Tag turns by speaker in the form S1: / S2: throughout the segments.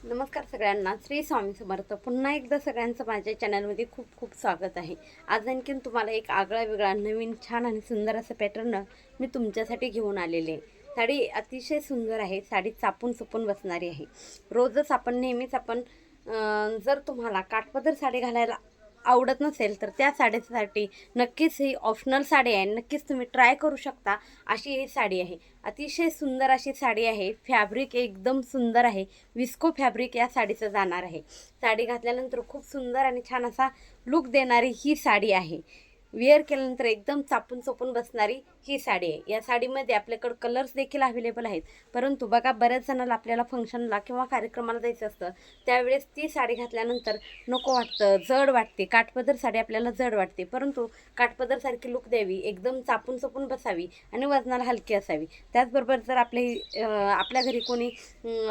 S1: नमस्कार सगळ्यांना. श्री स्वामी समर्थ. पुन्हा एकदा सगळ्यांचं माझ्या चॅनलमध्ये खूप खूप स्वागत आहे. आज आणखीन तुम्हाला एक आगळा वेगळा नवीन छान आणि सुंदर असं पॅटर्न मी तुमच्यासाठी घेऊन आलेले आहे. साडी अतिशय सुंदर आहे. साडी चापून चुपून बसणारी आहे. रोजच आपण नेहमीच आपण जर तुम्हाला काठपदर साडी घालायला आवडत नसेल तर त्या साडीसाठी नक्कीच ही ऑप्शनल साडी आहे. नक्कीच तुम्ही ट्राय करू शकता अशी ही साडी आहे. अतिशय सुंदर अशी साडी आहे. फॅब्रिक एकदम सुंदर आहे. विस्को फॅब्रिक या साडीचं जाणार आहे. साडी घातल्यानंतर खूप सुंदर आणि छान असा लुक देणारी ही साडी आहे. वेअर केल्यानंतर एकदम चापून चोपून बसणारी ही साडी आहे. या साडीमध्ये आपल्याकडं कलर्स देखील अवेलेबल आहेत. परंतु बघा, बऱ्याच जणांना आपल्याला फंक्शनला किंवा कार्यक्रमाला जायचं असतं, त्यावेळेस ती साडी घातल्यानंतर नको वाटतं, जड वाटते. काठपदर साडी आपल्याला जड वाटते, परंतु काठपदरसारखी लुक द्यावी, एकदम चापून चोपून बसावी आणि वजनाला हलकी असावी. त्याचबरोबर जर आपल्या घरी कोणी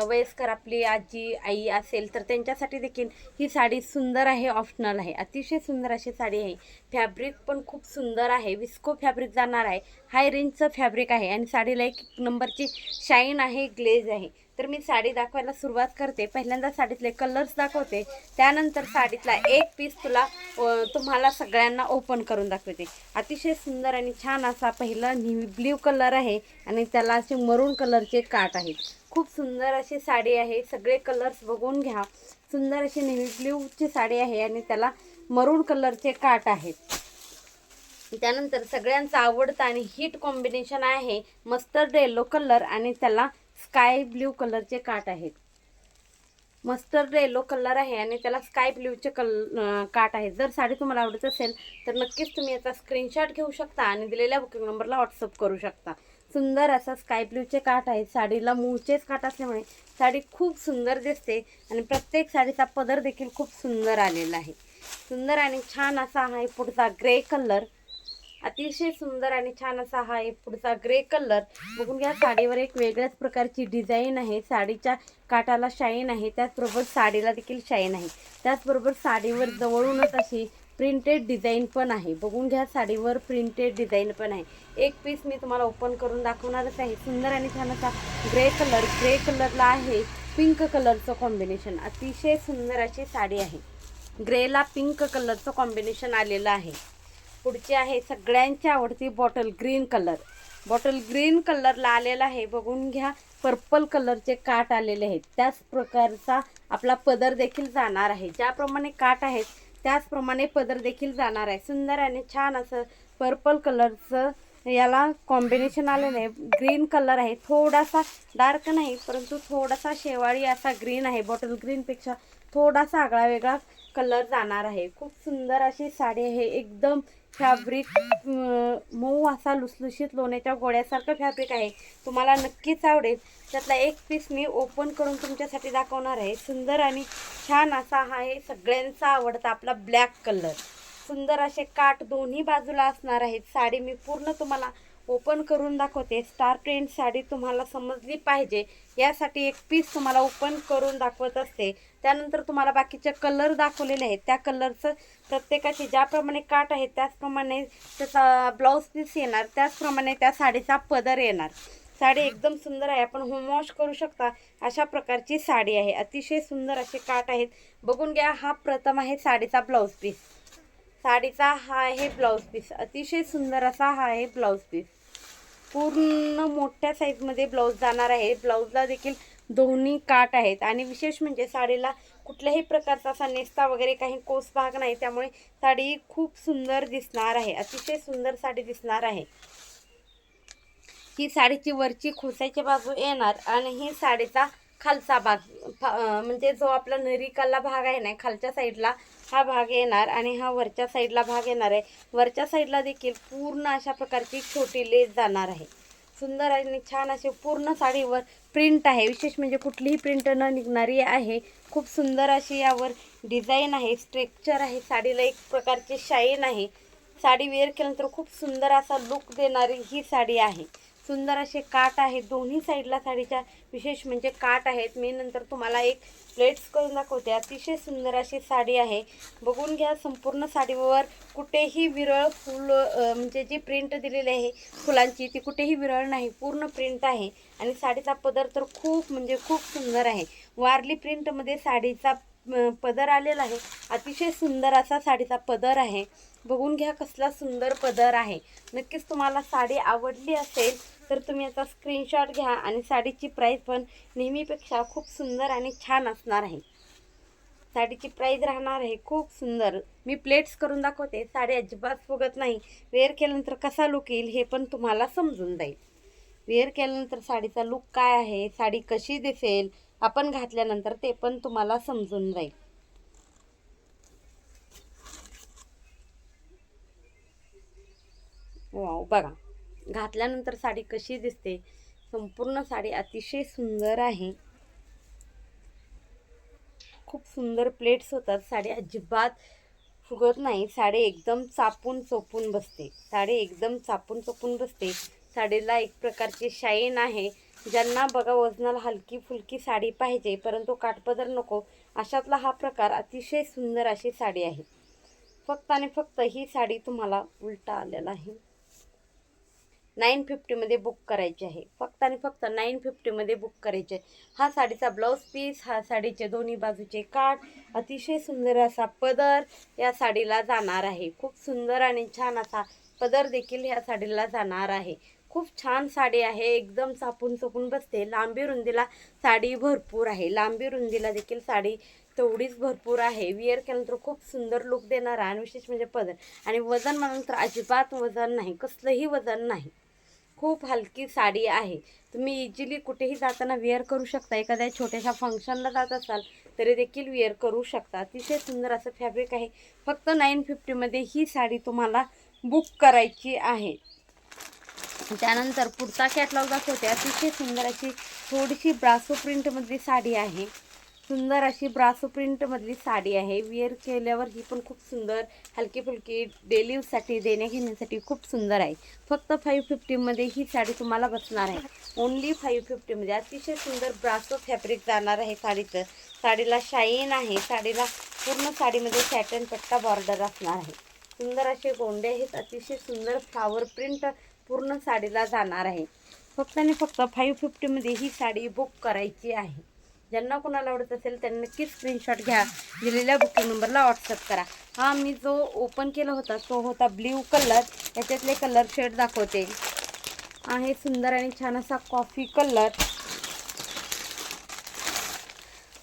S1: वयस्कर आपली आजी आई असेल तर त्यांच्यासाठी देखील ही साडी सुंदर आहे, ऑप्शनल आहे. अतिशय सुंदर अशी साडी आहे. फॅब्रिक पण खूप सुंदर आहे. विस्को फॅब्रिक जाणार आहे. हाय रेंजचं फॅब्रिक आहे आणि साडीला एक नंबरची शाईन आहे, ग्लेज आहे. तर मी साडी दाखवायला सुरुवात करते. पहिल्यांदा साडीतले कलर्स दाखवते, त्यानंतर साडीतला एक पीस तुम्हाला सगळ्यांना ओपन करून दाखवते. अतिशय सुंदर आणि छान असा पहिला नेव्ही ब्ल्यू कलर आहे आणि त्याला असे मरून कलरचे काठ आहेत. खूप सुंदर अशी साडी आहे. सगळे कलर्स बघून घ्या. सुंदर अशी नेव्ही ब्ल्यूची साडी आहे आणि त्याला मरून कलरचे काठ आहेत. त्यानंतर सगळ्यांचा आवडता आणि हिट कॉम्बिनेशन आहे मस्टर्ड येलो कलर आणि त्याला स्काय ब्ल्यू कलरचे काठ आहेत. मस्टर्ड येलो कलर आहे आणि त्याला स्काय ब्ल्यूचे काठ आहेत. जर साडी तुम्हाला आवडत असेल तर नक्कीच तुम्ही याचा स्क्रीनशॉट घेऊ शकता आणि दिलेल्या बुकिंग नंबरला व्हॉट्सअप करू शकता. सुंदर असा स्काय ब्ल्यूचे काठ आहेत. साडीला मूळचेच काठ असल्यामुळे साडी खूप सुंदर दिसते आणि प्रत्येक साडीचा पदर देखील खूप सुंदर आलेला आहे. सुंदर आणि छान असा आहे पुढचा ग्रे कलर. अतिशय सुंदर आणि छान असा हा एक पुढचा ग्रे कलर. बघून घ्या, साडीवर एक वेगळ्याच प्रकारची डिझाईन आहे. साडीच्या काठाला शाईन आहे, त्याचबरोबर साडीला देखील शाईन आहे. त्याचबरोबर साडीवर जवळूनच अशी प्रिंटेड डिझाईन पण आहे. बघून घ्या, साडीवर प्रिंटेड डिझाईन पण आहे. एक पीस मी तुम्हाला ओपन करून दाखवणारच आहे. सुंदर आणि छान असा ग्रे कलर. ग्रे कलरला आहे पिंक कलरचं कॉम्बिनेशन. अतिशय सुंदर अशी साडी आहे. ग्रेला पिंक कलरचं कॉम्बिनेशन आलेलं आहे. पुढची आहे सगळ्यांची आवडती bottle green colour. Bottle green कलरला आलेला आहे. बघून घ्या, पर्पल कलरचे काठ आलेले आहेत. त्याच प्रकारचा आपला पदर देखील जाणार आहे. ज्याप्रमाणे काठ आहेत त्याचप्रमाणे पदर देखील जाणार आहे. सुंदर आणि छान असं पर्पल कलरचं याला कॉम्बिनेशन आलेलं आहे. ग्रीन कलर आहे, थोडासा डार्क नाही परंतु थोडासा शेवाळी असा ग्रीन आहे. बॉटल ग्रीनपेक्षा थोडासा आगळा वेगळा कलर जाणार आहे. खूप सुंदर अशी साडी आहे. एकदम फॅब्रिक मऊ असा लुसलुशीत लोण्याच्या गोळ्यासारखं फॅब्रिक आहे. तुम्हाला नक्कीच आवडेल. त्यातला एक पीस मी ओपन करून तुमच्यासाठी दाखवणार आहे. सुंदर आणि छान असा हा आहे सगळ्यांचा आवडता आपला ब्लॅक कलर. सुंदर असे काठ दोन्ही बाजूला असणार आहेत. साडी मी पूर्ण तुम्हाला ओपन करून दाखवते. स्टार प्रिंट साडी तुम्हाला समजली पाहिजे यासाठी एक पीस तुम्हाला ओपन करून दाखवत असते. त्यानंतर तुम्हाला बाकीचे कलर दाखवलेले आहेत. त्या कलरचं प्रत्येकाचे ज्याप्रमाणे काठ आहेत त्याचप्रमाणे त्याचा ब्लाऊज पीस येणार, त्याचप्रमाणे त्या साडीचा पदर येणार. साडी एकदम सुंदर आहे. आपण होम वॉश करू शकता अशा प्रकारची साडी आहे. अतिशय सुंदर असे काठ आहेत. बघून घ्या, हा प्रथम आहे साडीचा ब्लाऊज पीस. साडीचा हा आहे ब्लाऊज पीस. अतिशय सुंदर असा हा आहे ब्लाऊज पीस. पूर्ण मोठ्या साईजमध्ये ब्लाऊज जाणार आहे. ब्लाऊजला देखील दोन्ही काठ आहेत आणि विशेष म्हणजे साडीला कुठल्याही प्रकारचा असा नेस्ता वगैरे काही कोस भाग नाही, त्यामुळे साडी खूप सुंदर दिसणार आहे. अतिशय सुंदर साडी दिसणार आहे. ही साडीची वरची खोसाची बाजू येणार आणि ही साडीचा खालचा भाग म्हणजे जो आपला नरीकाला भाग आहे ना, खालच्या साईडला हा भाग येणार आणि हा वरच्या साईडला भाग येणार आहे. वरच्या साईडला देखील पूर्ण अशा प्रकारची छोटी लेस जाणार आहे. सुंदर आणि छान असे पूर्ण साडीवर प्रिंट आहे. विशेष म्हणजे कुठलीही प्रिंट न निघणारी आहे. खूप सुंदर अशी यावर डिझाईन आहे, स्ट्रक्चर आहे. साडीला एक प्रकारची शाईन आहे. साडी वेअर केल्यानंतर खूप सुंदर असा लुक देणारी ही साडी आहे. सुंदर असे काठ आहेत दोन्ही साईडला. साडीच्या विशेष म्हणजे काठ आहेत. मी नंतर तुम्हाला एक प्लेट्स करून दाखवते. अतिशय सुंदर अशी साडी आहे. बघून घ्या, संपूर्ण साडीवर कुठेही विरळ फूल म्हणजे जी प्रिंट दिलेली आहे फुलांची ती कुठेही विरळ नाही, पूर्ण प्रिंट आहे. आणि साडीचा पदर तर खूप म्हणजे खूप सुंदर आहे. वारली प्रिंटमध्ये साडीचा पदर आलेला आहे. अतिशय सुंदर असा साडीचा पदर आहे. बघून घ्या कसला सुंदर पदर आहे. नक्कीच तुम्हाला साडी आवडली असेल तर तुम्ही याचा स्क्रीनशॉट घ्या आणि साडीची प्राईस पण नेहमीपेक्षा खूप सुंदर आणि छान असणार आहे. साडीची प्राईस राहणार आहे खूप सुंदर. मी प्लेट्स करून दाखवते. साडी अजिबात फुगत नाही. वेअर केल्यानंतर कसा लुक येईल हे पण तुम्हाला समजून जाईल. वेअर केल्यानंतर साडीचा लुक काय आहे, साडी कशी दिसेल आपण घातल्यानंतर ते पण तुम्हाला समजून जाईल. वाव, बघा घातल्यानंतर साडी कशी दिसते. संपूर्ण साडी अतिशय सुंदर आहे. खूप सुंदर प्लेट्स होतात. साडी अजिबात फुगत नाही. साडी एकदम चापून चोपून बसते. साडी एकदम चापून चोपून बसते. साडीला एक प्रकारची शाईन आहे. ज्यांना बघा वजनाला हलकी फुलकी साडी पाहिजे परंतु काठपदर नको, अशातला हा प्रकार अतिशय सुंदर अशी साडी आहे. फक्त आणि फक्त ही साडी तुम्हाला उलटा आलेला आहे. 950मध्ये बुक करायची आहे. फक्त आणि फक्त 950मध्ये बुक करायचे आहे. हा साडीचा ब्लाऊज पीस, हा साडीचे दोन्ही बाजूचे काठ, अतिशय सुंदर असा पदर या साडीला जाणार आहे. खूप सुंदर आणि छान असा पदर देखील या साडीला जाणार आहे. खूप छान साडी आहे. एकदम चापून चोपून बसते. लांबी रुंदीला साडी भरपूर आहे. लांबी रुंदीला देखील साडी तेवढीच भरपूर आहे. विअर केल्यानंतर खूप सुंदर लुक देणार आणि विशेष म्हणजे पदर आणि वजन म्हणून अजिबात वजन नाही, कसलंही वजन नाही. खूप हलकी साडी आहे. तुम्ही इझिली कुठेही जाताना वेअर करू शकता. एखाद्या छोट्याशा फंक्शनला जात असाल तरी देखील वेअर करू शकता. अतिशय सुंदर असं फॅब्रिक आहे. फक्त 950मध्ये ही साडी तुम्हाला बुक करायची आहे. त्यानंतर पुढचा कॅटलॉग दाखवते. अतिशय सुंदर अशी थोडीशी ब्रासो प्रिंटमधली साडी आहे. सुंदर अशी ब्रासो प्रिंटमधली साडी आहे. वेअर केल्यावर ही पण खूप सुंदर हलकी फुलकी डेली यूजसाठी देण्या घेण्यासाठी खूप सुंदर आहे. फक्त 550मध्ये ही साडी तुम्हाला बसणार आहे. ओन्ली 550मध्ये अतिशय सुंदर ब्रासो फॅब्रिक जाणार आहे साडीचं. साडीला शाईन आहे. साडीला पूर्ण साडीमध्ये सॅटन पट्टा बॉर्डर असणार आहे. सुंदर असे गोंडे आहेत. अतिशय सुंदर फ्लावर प्रिंट पूर्ण साडीला जाणार आहे. फक्त आणि फक्त 550मध्ये ही साडी बुक करायची आहे. ज्यांना कोणाला आवडत असेल त्यांनी नक्कीच स्क्रीनशॉट घ्या. दिलेल्या बुकिंग नंबरला व्हॉट्सअप करा. हा मी जो ओपन केला होता तो होता ब्ल्यू कलर. याच्यातले कलर शेड दाखवते. आहे सुंदर आणि छान असा कॉफी कलर.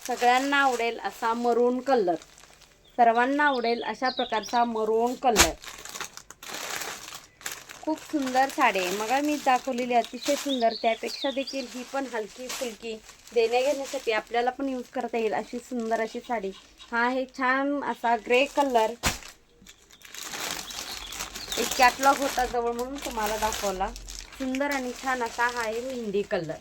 S1: सगळ्यांना आवडेल असा मरून कलर. सर्वांना आवडेल अशा प्रकारचा मरून कलर. खूप सुंदर साडी आहे. मग मी दाखवलेली अतिशय सुंदर, त्यापेक्षा देखील ही पण हलकी फुलकी देण्या घेण्यासाठी आपल्याला पण यूज करता येईल अशी सुंदर अशी साडी. हा आहे छान असा ग्रे कलर. एक कॅटलॉग होता जवळ म्हणून तुम्हाला दाखवला. सुंदर आणि छान असा हा आहे मेहंदी कलर.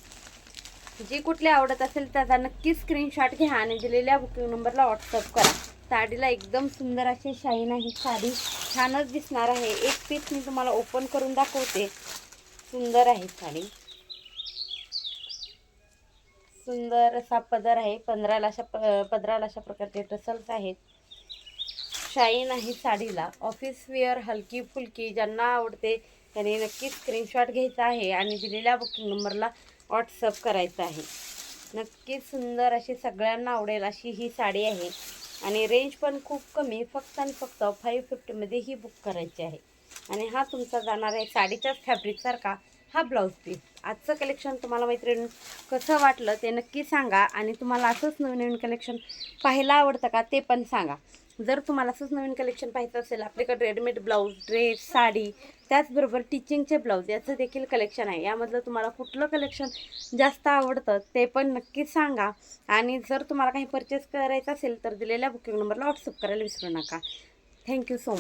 S1: जी कुठली आवडत असेल त्याचा नक्की स्क्रीनशॉट घ्या आणि दिलेल्या बुकिंग नंबरला व्हॉट्सअप करा. साडीला एकदम सुंदर अशी शाईन आहे. साडी छानच दिसणार आहे. एक पीस मी तुम्हाला ओपन करून दाखवते. सुंदर आहे साडी. सुंदर असा पदर आहे. पदराला अशा प्रकारचे टसल्स आहेत. शाईन आहे साडीला. ऑफिस वेअर हलकी फुलकी ज्यांना आवडते त्यांनी नक्की स्क्रीनशॉट घ्यायचा आहे आणि दिलेल्या बुकिंग नंबरला व्हॉट्सअप करायचं आहे. नक्कीच सुंदर अशी सगळ्यांना आवडेल अशी ही साडी आहे आणि रेंज पण खूप कमी. फक्त आणि फक्त 550मध्ये ही बुक करायची आहे. आणि हा तुमचा जाणार आहे साडीच्याच फॅब्रिकसारखा हा ब्लाऊज पीस. आजचं कलेक्शन तुम्हाला मैत्रिणी कसं वाटलं ते नक्की सांगा आणि तुम्हाला असंच नवीन नवीन कलेक्शन पाहायला आवडतं का ते पण सांगा. जर तुम्हाला असंच नवीन कलेक्शन पाहायचं असेल, आपल्याकडे रेडीमेड ब्लाऊज, ड्रेस, साडी, त्याचबरोबर टिचिंगचे ब्लाऊज याचं देखील कलेक्शन आहे. यामधलं तुम्हाला कुठलं कलेक्शन जास्त आवडतं ते पण नक्कीच सांगा. आणि जर तुम्हाला काही परचेस करायचं असेल तर दिलेल्या बुकिंग नंबरला व्हॉट्सअप करायला विसरू नका. Thank you so much.